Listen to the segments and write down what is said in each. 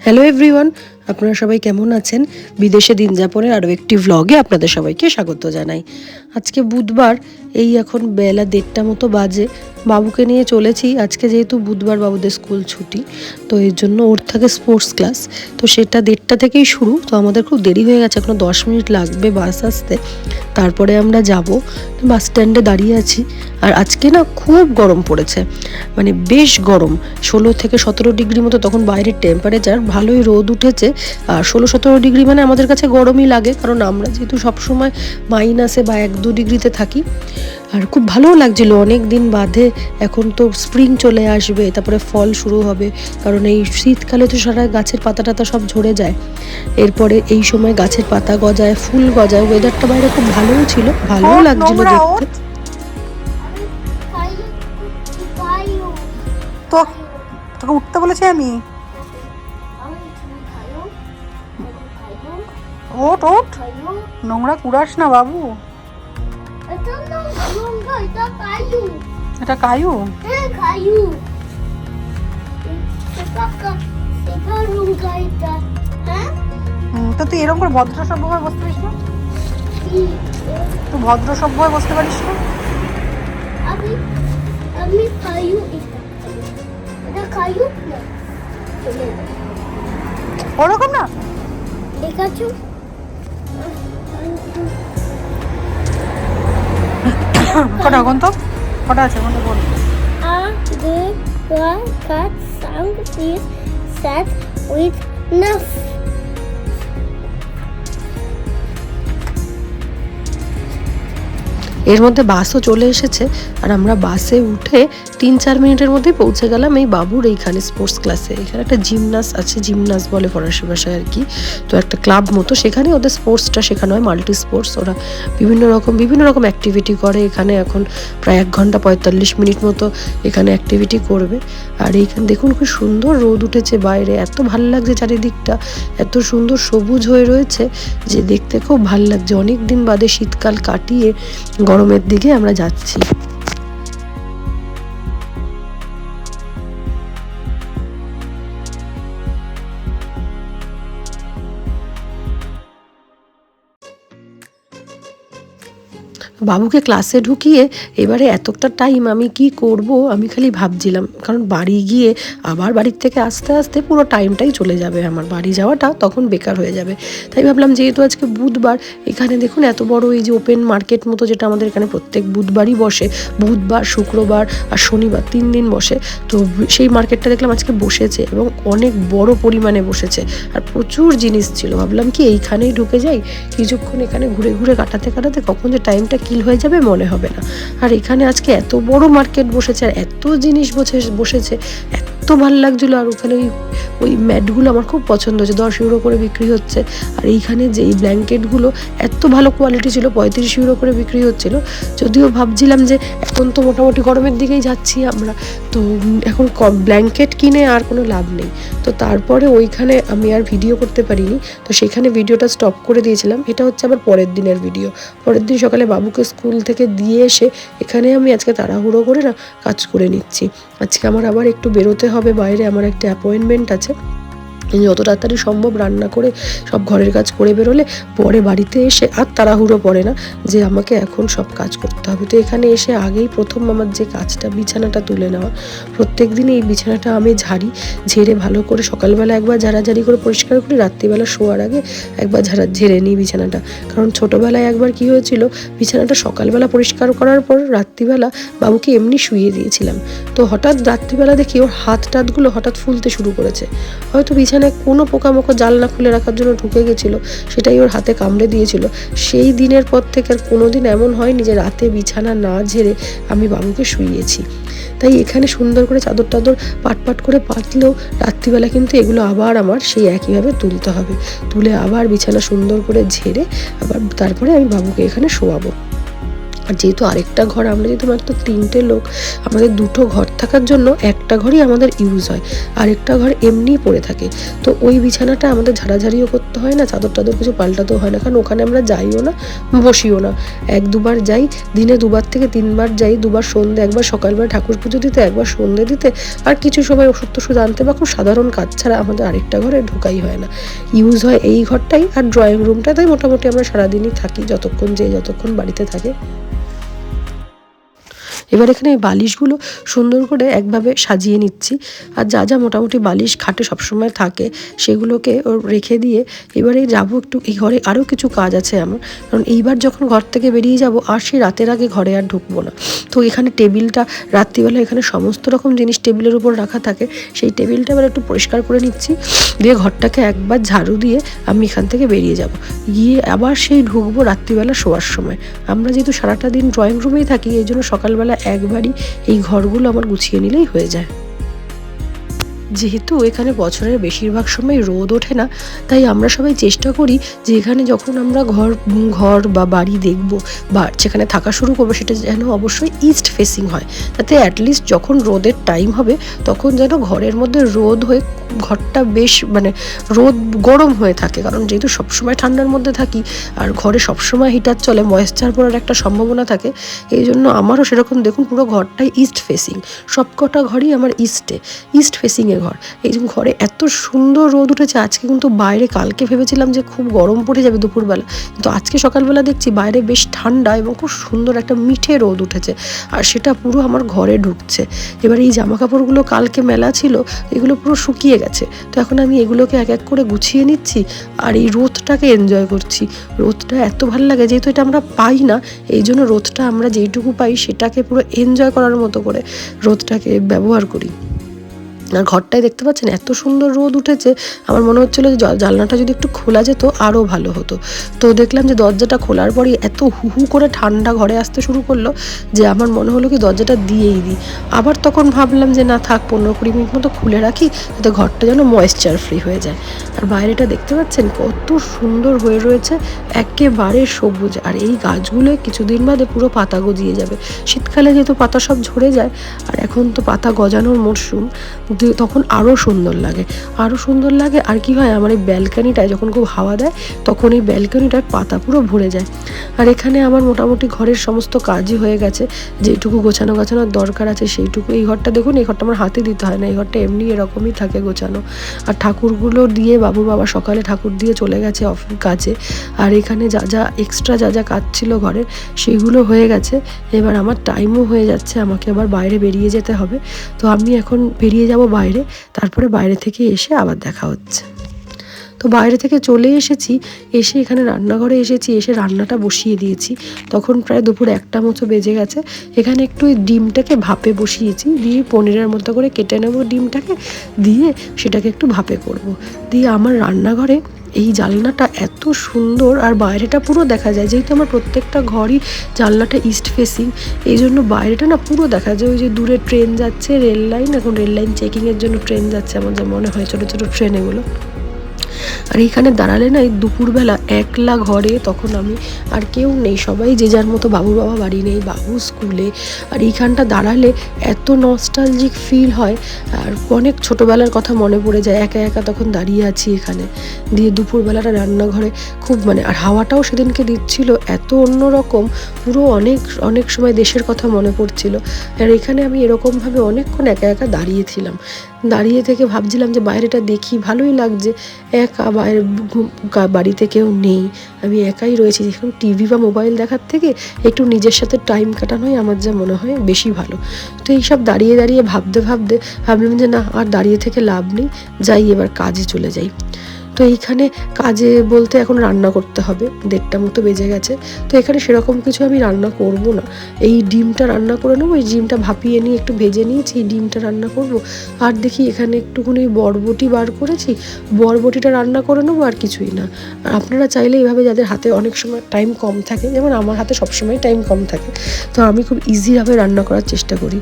Hello everyone, আপনারা সবাই কেমন আছেন? বিদেশে দিন যাপনের আরও একটি ভ্লগে আপনাদের সবাইকে স্বাগত জানাই। আজকে বুধবার, এই এখন বেলা 1:30 মতো বাজে। বাবুকে নিয়ে চলেছি। আজকে যেহেতু বুধবার বাবুদের স্কুল ছুটি, তো এর জন্য ওর থাকে স্পোর্টস ক্লাস। তো সেটা 1:30 থেকেই শুরু। তো আমাদের খুব দেরি হয়ে গেছে, এখনো 10 মিনিট লাগবে বাস আসতে। তারপরে আমরা যাব। বাস স্ট্যান্ডে দাঁড়িয়ে আছি। আর আজকে না খুব গরম পড়েছে, মানে বেশ গরম, 16 থেকে 17 ডিগ্রি মতো তখন বাইরের টেম্পারেচার। ভালোই রোদ উঠেছে। আর 16-17 ডিগ্রি মানে আমাদের কাছে গরমই লাগে, কারণ আমরা যেহেতু সবসময় মাইনাসে বা 1-2 ডিগ্রিতে থাকি। আর খুব ভালোও লাগছিল, অনেক দিন বাদে। এখন তো স্প্রিং চলে আসবে, তারপরে ফল শুরু হবে, কারণ এই শীতকালে তো সারা গাছের পাতা টাতা সব ঝরে যায়। এরপরে এই সময় গাছের পাতা গজায়, ফুল গজায়। ওয়েদারটা বাইরে খুব ভালোও ছিল, ভালোও লাগছিল দেখতে। তোকে উঠতে বলেছি আমি। ওঠ ওঠ, নোংরা কুড়াস না বাবু। এটা কায়ু। তো তুই এরকম করে ভদ্র সভ্য হয়ে বসতে পারিস না? তুই ভদ্র সভ্য হয়ে বসতে পারিস না? ওরকম না। কটা এখন তো কটা আছে আমাকে বল। এর মধ্যে বাসও চলে এসেছে। আর আমরা বাসে উঠে 3-4 মিনিটের মধ্যেই পৌঁছে গেলাম এই বাবুর এইখানে স্পোর্টস ক্লাসে। এখানে একটা জিমনাস আছে, জিমনাস বলে ফরাসি ভাষায় আর কি। তো একটা ক্লাব মতো, সেখানে ওদের স্পোর্টসটা শেখানো হয়, মাল্টি স্পোর্টস। ওরা বিভিন্ন রকম অ্যাক্টিভিটি করে। এখানে এখন প্রায় 1 ঘন্টা 45 মিনিট মতো এখানে অ্যাক্টিভিটি করবে। আর এইখানে দেখুন খুব সুন্দর রোদ উঠেছে বাইরে, এত ভালো লাগছে চারিদিকটা, এত সুন্দর সবুজ হয়ে রয়েছে যে দেখতে খুব ভালো লাগছে। অনেক দিন বাদে শীতকাল কাটিয়ে গরমের দিকে আমরা যাচ্ছি। বাবুকে ক্লাসে ঢুকিয়ে এবারে এতটা টাইম আমি কি করব আমি খালি ভাবছিলাম, কারণ বাড়ি গিয়ে আবার বাড়ির থেকে আস্তে আস্তে পুরো টাইমটাই চলে যাবে, আমার বাড়ি যাওয়াটা তখন বেকার হয়ে যাবে। তাই ভাবলাম যেহেতু আজকে বুধবার, এখানে দেখুন এত বড় এই যে ওপেন মার্কেট মতো, যেটা আমাদের এখানে প্রত্যেক বুধবারই বসে, বুধবার, শুক্রবার আর শনিবার 3 দিন বসে। তো সেই মার্কেটটা দেখলাম আজকে বসেছে, এবং অনেক বড় পরিমাণে বসেছে, আর প্রচুর জিনিস ছিল। ভাবলাম কি এইখানেই ঢুকে যাই, কিছুক্ষণ এখানে ঘুরে ঘুরে কাটাতে কাটাতে কখন যে টাইমটা কিল হয়ে যাবে মনে হবে না। আর এখানে আজকে এত বড় মার্কেট বসেছে, আর এত জিনিস বসেছে, এত ভালো লাগছিলো। আর ওখানে ওই ম্যাটগুলো আমার খুব পছন্দ হচ্ছে, 10 ইউরো করে বিক্রি হচ্ছে। আর এইখানে যে এই ব্ল্যাঙ্কেটগুলো এত ভালো কোয়ালিটি ছিল, 35 ইউরো করে বিক্রি হচ্ছিল। যদিও ভাবছিলাম যে এখন তো মোটামুটি গরমের দিকেই যাচ্ছি আমরা, তো এখন ব্ল্যাঙ্কেট কিনে আর কোনো লাভ নেই। তো তারপরে ওইখানে আমি আর ভিডিও করতে পারিনি, তো সেখানে ভিডিওটা স্টপ করে দিয়েছিলাম। এটা হচ্ছে আবার পরের দিনের ভিডিও। পরের দিন সকালে বাবুকে স্কুল থেকে দিয়ে এসে এখানে আমি আজকে তাড়াহুড়ো করে না কাজ করে নিচ্ছি। আজকে আমার আবার একটু বেরোতে হবে বাইরে, আমার একটা অ্যাপয়েন্টমেন্ট আছে। যত তাড়াতাড়ি সম্ভব রান্না করে সব ঘরের কাজ করে বেরোলে পরে বাড়িতে এসে আর তাড়াহুড়ো পড়ে না যে আমাকে এখন সব কাজ করতে হবে। তো এখানে এসে আগেই প্রথম আমার যে কাজটা, বিছানাটা তুলে নেওয়া। প্রত্যেক দিন এই বিছানাটা আমি ঝেড়ে ভালো করে সকালবেলা একবার ঝাড়াঝাড়ি করে পরিষ্কার করি, রাত্রিবেলা শোয়ার আগে একবার ঝেড়ে নিই বিছানাটা। কারণ ছোটোবেলায় একবার কি হয়েছিল, বিছানাটা সকালবেলা পরিষ্কার করার পর রাত্রিবেলা বাবুকে এমনি শুইয়ে দিয়েছিলাম। তো হঠাৎ রাত্রিবেলা দেখি ওর হাত টাতগুলো হঠাৎ ফুলতে শুরু করেছে। হয়তো বিছানায় কোনো পোকামাকড় জাল না খুলে রাখার জন্য ঢুকে গেছিলো, সেটাই ওর হাতে কামড়ে দিয়েছিল। সেই দিনের পর থেকে আর কোনোদিন এমন হয়নি যে রাতে বিছানা না ঝেড়ে আমি বাবুকে শুইয়েছি। তাই এখানে সুন্দর করে চাদর টাদর পাট করে পাতলেও রাত্রিবেলা কিন্তু এগুলো আবার আমার সেই একইভাবে তুলতে হবে। তুলে আবার বিছানা সুন্দর করে ঝেড়ে আবার তারপরে আমি বাবুকে এখানে শোয়াবো। আর যেহেতু আরেকটা ঘর, আমরা যেহেতু মাত্র 3টে লোক, আমাদের 2টো ঘর থাকার জন্য একটা ঘরই আমাদের ইউজ হয়, আরেকটা ঘর এমনিই পড়ে থাকে। তো ওই বিছানাটা আমাদের ঝাড়াঝাড়িও করতে হয় না, চাদর টাদর কিছু পাল্টাতেও হয় না, কারণ ওখানে আমরা যাইও না, বসিও না। 1-2বার যাই, দিনে 2বার থেকে 3বার যাই, 2বার সন্ধ্যে, একবার সকালবেলা ঠাকুর পুজো দিতে, একবার সন্ধ্যে দিতে, আর কিছু সময় ওষুধ টষুধ আনতে বা খুব সাধারণ কাজ ছাড়া আমাদের আরেকটা ঘরে ঢোকাই হয় না। ইউজ হয় এই ঘরটাই আর ড্রয়িং রুমটাতেই মোটামুটি আমরা সারাদিনই থাকি, যতক্ষণ বাড়িতে থাকে। এবার এখানে বালিশগুলো সুন্দর করে একভাবে সাজিয়ে নিচ্ছি, আর যা যা মোটামুটি বালিশ খাটে সবসময় থাকে সেগুলোকে রেখে দিয়ে এবারে যাবো একটু, এই ঘরে আরও কিছু কাজ আছে আমার, কারণ এইবার যখন ঘর থেকে বেরিয়ে যাব আর সেই রাতের আগে ঘরে আর ঢুকবো না। তো এখানে টেবিলটা রাত্রিবেলা এখানে সমস্ত রকম জিনিস টেবিলের উপর রাখা থাকে, সেই টেবিলটা এবার একটু পরিষ্কার করে নিচ্ছি, দিয়ে ঘরটাকে একবার ঝাড়ু দিয়ে আমি এখান থেকে বেরিয়ে যাব, গিয়ে আবার সেই ঢুকবো রাত্রিবেলা শোয়ার সময়। আমরা যেহেতু সারাটা দিন ড্রয়িং রুমেই থাকি, এই জন্য সকালবেলা একবারই এই ঘরগুলো আমার গুছিয়ে নিলেই হয়ে যায়। যেহেতু এখানে বছরের বেশিরভাগ সময় রোদ ওঠে না, তাই আমরা সবাই চেষ্টা করি যে এখানে যখন আমরা ঘর বা বাড়ি দেখব বা যেখানে থাকা শুরু করবো, সেটা যেন অবশ্যই ইস্ট ফেসিং হয়, তাতে অ্যাটলিস্ট যখন রোদের টাইম হবে তখন যেন ঘরের মধ্যে রোদ হয়ে ঘরটা বেশ রোদ গরম হয়ে থাকে, কারণ যেহেতু সবসময় ঠান্ডার মধ্যে থাকি আর ঘরে সবসময় হিটার চলে, ময়েশ্চার পড়ার একটা সম্ভাবনা থাকে, এই জন্য আমারও সেরকম দেখুন পুরো ঘরটাই ইস্ট ফেসিং, সবকটা ঘরই আমার ইস্ট ফেসিংয়ে ঘর। এই যে ঘরে এত সুন্দর রোদ উঠেছে আজকে, কিন্তু বাইরে কালকে ভেবেছিলাম যে খুব গরম পড়ে যাবে দুপুরবেলা, কিন্তু আজকে সকালবেলা দেখছি বাইরে বেশ ঠান্ডা এবং খুব সুন্দর একটা মিঠে রোদ উঠেছে, আর সেটা পুরো আমার ঘরে ঢুকছে। এবার এই জামা কাপড়গুলো কালকে মেলা ছিল, এগুলো পুরো শুকিয়ে গেছে, তো এখন আমি এগুলোকে এক এক করে গুছিয়ে নিচ্ছি আর এই রোদটাকে এনজয় করছি। রোদটা এত ভালো লাগে, যেহেতু এটা আমরা পাই না, এই জন্য রোদটা আমরা যেইটুকু পাই সেটাকে পুরো এনজয় করার মতো করে রোদটাকে ব্যবহার করি। আর ঘরটায় দেখতে পাচ্ছেন এত সুন্দর রোদ উঠেছে, আমার মনে হচ্ছিলো যে জানলাটা যদি একটু খোলা যেত আরও ভালো হতো। তো দেখলাম যে দরজাটা খোলার পরই এত হু করে ঠান্ডা ঘরে আসতে শুরু করলো যে আমার মনে হলো কি দরজাটা দিয়েই দিই। আবার তখন ভাবলাম যে না থাক, 15-20 মিনিট মতো খুলে রাখি, যাতে ঘরটা যেন ময়েশ্চার ফ্রি হয়ে যায়। আর বাইরেটা দেখতে পাচ্ছেন কত সুন্দর হয়ে রয়েছে, একেবারে সবুজ, আর এই গাছগুলো কিছুদিন বাদে পুরো পাতা গজিয়ে যাবে। শীতকালে যেহেতু পাতা সব ঝরে যায়, আর এখন তো পাতা গজানোর মরশুম, তখন আরও সুন্দর লাগে। আর কি হয়, আমার এই ব্যালকানিটায় যখন খুব হাওয়া দেয় তখন এই ব্যালকানিটার পাতা পুরো ভরে যায়। আর এখানে আমার মোটামুটি ঘরের সমস্ত কাজই হয়ে গেছে, যেটুকু গোছানোর দরকার আছে সেইটুকু। এই ঘরটা দেখুন, এই ঘরটা আমার হাতে দিতে হয় না, এই ঘরটা এমনি এরকমই থাকে গোছানো। আর ঠাকুরগুলো দিয়ে বাবুর বাবা সকালে ঠাকুর দিয়ে চলে গেছে কাজে, আর এখানে যা এক্সট্রা যা কাজ ছিল ঘরের সেগুলো হয়ে গেছে। এবার আমার টাইমও হয়ে যাচ্ছে, আমাকে আবার বাইরে বেরিয়ে যেতে হবে। তো আমি এখন বেরিয়ে যাব বাইরে, তারপরে বাইরে থেকে এসে আবার দেখা হচ্ছে। তো বাইরে থেকে চলে এসেছি, এসে এখানে রান্নাঘরে এসেছি, এসে রান্নাটা বসিয়ে দিয়েছি। তখন প্রায় দুপুর 1টা মতো বেজে গেছে। এখানে একটু ওই ডিমটাকে ভাপে বসিয়েছি, দিয়ে পনিরের মতো করে কেটে নেবো ডিমটাকে, দিয়ে সেটাকে একটু ভাপে করব। দিয়ে আমার রান্নাঘরে এই জানলাটা এত সুন্দর, আর বাইরেটা পুরো দেখা যায়, যেহেতু আমার প্রত্যেকটা ঘরই জানলাটা ইস্ট ফেসিং, এই জন্য বাইরেটা না পুরো দেখা যায়। ওই যে দূরে ট্রেন যাচ্ছে, রেল লাইন, এখন রেল লাইন চেকিংয়ের জন্য ট্রেন যাচ্ছে আমার যা মনে হয়, ছোটো ছোটো ট্রেন এগুলো। আর এইখানে দাঁড়ালে না, এই দুপুরবেলা একলা ঘরে, তখন আমি আর কেউ নেই, সবাই যে যার মতো, বাবুর বাবা বাড়ি নেই, বাবু স্কুলে। আর এইখানটা দাঁড়ালে এত নস্টালজিক ফিল হয়, আর অনেক ছোটোবেলার কথা মনে পড়ে যায়, একা একা তখন দাঁড়িয়ে আছি এখানে। দিয়ে দুপুরবেলাটা রান্নাঘরে খুব আর হাওয়াটাও সেদিনকে দিচ্ছিল এত অন্যরকম, পুরো অনেক সময় দেশের কথা মনে পড়ছিল। আর এখানে আমি এরকমভাবে অনেকক্ষণ একা একা দাঁড়িয়েছিলাম, দাঁড়িয়ে থেকে ভাবছিলাম যে বাইরেটা দেখি, ভালোই লাগছে, একা বাইরে, বাড়িতে কেউ নেই, আমি একাই রয়েছি। যেরকম টিভি বা মোবাইল দেখার থেকে একটু নিজের সাথে টাইম কাটানোই আমার যা মনে হয় বেশি ভালো। তো এইসব দাঁড়িয়ে ভাবলাম যে না, আর দাঁড়িয়ে থেকে লাভ নেই, যাই এবার কাজে চলে যাই। তো এইখানে কাজে বলতে এখন রান্না করতে হবে, 1:30 মতো বেজে গেছে। তো এখানে সেরকম কিছু আমি রান্না করব না, এই ডিমটা রান্না করে নেবো, এই ডিমটা ভাপিয়ে নিয়ে একটু ভেজে নিয়েছি, এই ডিমটা রান্না করব। আর দেখি এখানে একটুখানি বরবটি বার করেছি, বরবটিটা রান্না করে নেবো, আর কিছুই না। আর আপনারা চাইলে এইভাবে, যাদের হাতে অনেক সময় টাইম কম থাকে, যেমন আমার হাতে সবসময় টাইম কম থাকে, তো আমি খুব ইজিভাবে রান্না করার চেষ্টা করি।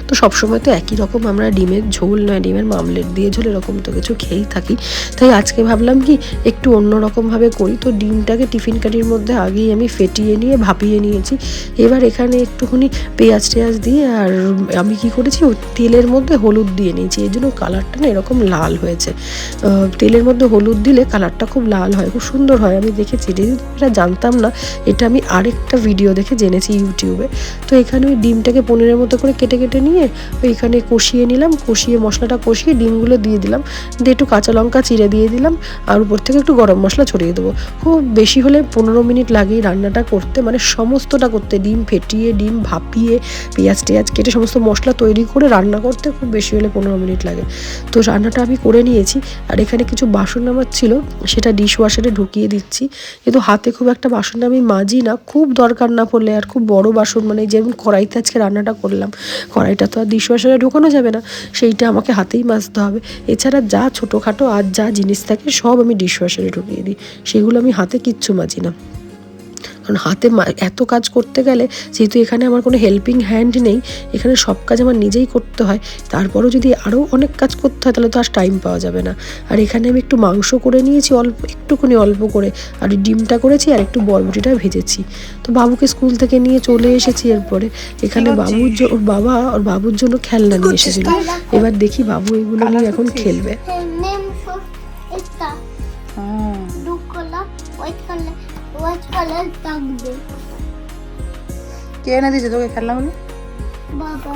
তো সবসময় তো একই রকম আমরা ডিমের ঝোল নয় ডিমের মামলেট দিয়ে ঝোল এরকম তো কিছু খেয়েই থাকি। তাই আজকে ভাবলাম কি একটু অন্যরকমভাবে করি। তো ডিমটাকে টিফিন কারির মধ্যে আগেই আমি ফেটিয়ে নিয়ে ভাপিয়ে নিয়েছি। এবার এখানে একটুখানি পেঁয়াজ টেয়াজ দিয়ে আর আমি কি করেছি তেলের মধ্যে হলুদ দিয়ে নিয়েছি, এই জন্য কালারটা না এরকম লাল হয়েছে। তেলের মধ্যে হলুদ দিলে কালারটা খুব লাল হয়, খুব সুন্দর হয়। আমি দেখেছি, এটা জানতাম না, এটা আমি আরেকটা ভিডিও দেখে জেনেছি ইউটিউবে। তো এখানে ওই ডিমটাকে পনিরের মতো করে কেটে কেটে নিয়ে ওইখানে কষিয়ে নিলাম, কষিয়ে মশলাটা কষিয়ে ডিমগুলো দিয়ে দিলাম, দিয়ে একটু কাঁচা লঙ্কা চিড়ে দিয়ে দিলাম আর উপর থেকে একটু গরম মশলা ছড়িয়ে দেবো। খুব বেশি হলে 15 মিনিট লাগে রান্নাটা করতে, মানে সমস্তটা করতে, ডিম ফেটিয়ে ডিম ভাপিয়ে পেঁয়াজ টেয়াজ কেটে সমস্ত মশলা তৈরি করে রান্না করতে খুব বেশি হলে 15 মিনিট লাগে। তো রান্নাটা আমি করে নিয়েছি। আর এখানে কিছু বাসন আমার ছিল, সেটা ডিশ ওয়াশারে ঢুকিয়ে দিচ্ছি। কিন্তু হাতে খুব একটা বাসন আমি মাজি না, খুব দরকার না পড়লে। আর খুব বড় বাসন, মানে যেমন কড়াইতে আজকে রান্নাটা করলাম, কড়াইটা তো আর ডিশ ওয়াশারে ঢোকানো যাবে না, সেইটা আমাকে হাতেই মাজতে হবে। এছাড়া যা ছোটোখাটো আর যা জিনিস থাকে সব আমি ডিশ ওয়াশারে ঢুকিয়ে দিই, সেগুলো আমি হাতে কিচ্ছু মাজি না। কারণ হাতে এত কাজ করতে গেলে, যেহেতু এখানে আমার কোনো হেল্পিং হ্যান্ড নেই, এখানে সব কাজ আমার নিজেই করতে হয়। তারপরও যদি আরও অনেক কাজ করতে হয় তাহলে তো আর টাইম পাওয়া যাবে না। আর এখানে আমি একটু মাংস করে নিয়েছি একটুখানি অল্প করে, আর ডিমটা করেছি আর একটু বরবটিটা ভেজেছি। তো বাবুকে স্কুল থেকে নিয়ে চলে এসেছি। এরপরে এখানে ওর বাবুর জন্য খেলনা নিয়ে এসেছিল। এবার দেখি বাবু এগুলো নিয়ে এখন খেলবে। কে এনে দিয়েছে তোকে খেলনাগুলো? বাবা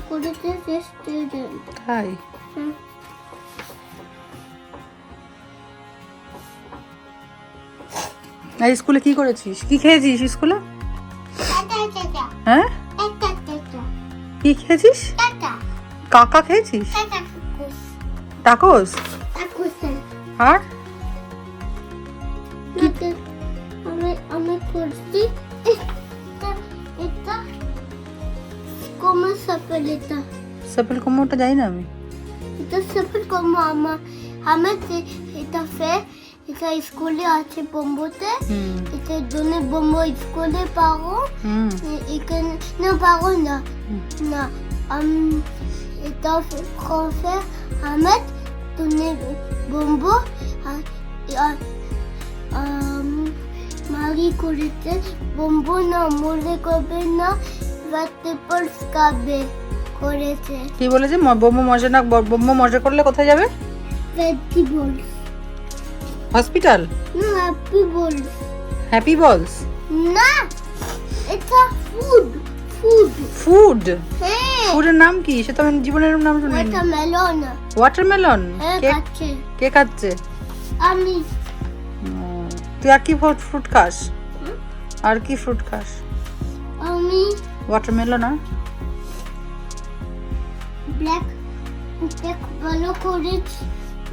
করেছে স্টুডেন্ট। তাই? আর স্কুলে কি করেছিস, কি খেয়েছিস স্কুলে? হ্যাঁ, কি খেয়েছিস? কাকা খেয়েছিস? টাকোস? আর আমি করছি এটা কোমা সাপেল, এটা সাপেল কোমোটা যাই না আমি। এটা সাপেল কোমা আমার এটা এটা স্কুলে আছে বোম্বতে। এটার জন্য বোম্বো স্কুলে পাবো, এখানে না পাবো না। না এটা কফে আমার তুমি বোম্বো মারি করেছে। বোম্বো না মনে করবে না, ভেজিটেবলস খাবে করেছে। কি বলেছে? বোম্বো মজা না, বোম্বো মজা করলে কোথায় যাবে? ভেজিটেবলস হসপিটাল না, হ্যাপি বলস। হ্যাপি বলস না, এটা ফুড। ফুড? হ্যাঁ, ফুডের নাম কি? সে তো আমি জীবনের নাম শুনিনি। ওয়াটারমেলন। ওয়াটারমেলন? হ্যাঁ, খাচ্ছে। কে খাচ্ছে? আমি। তুই আর কি ফ্রুট খাস? আর কি ফ্রুট খাস? আমি ওয়াটারমেলন আর ব্ল্যাক ভালো করে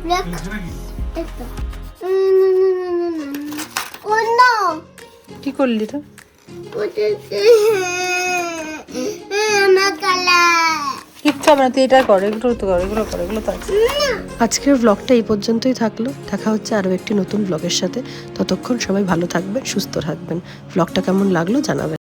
ব্ল্যাক এটা। ও না, কি করলি তো? আমার কালার কিচ্ছু হবে না, তুই এটা কর, এগুলো তো কর, এগুলো কর, এগুলো তো আছে। আজকের ব্লগটা এই পর্যন্তই থাকলো। দেখা হচ্ছে আরও একটি নতুন ব্লগের সাথে। ততক্ষণ সবাই ভালো থাকবেন, সুস্থ থাকবেন। ব্লগটা কেমন লাগলো জানাবেন।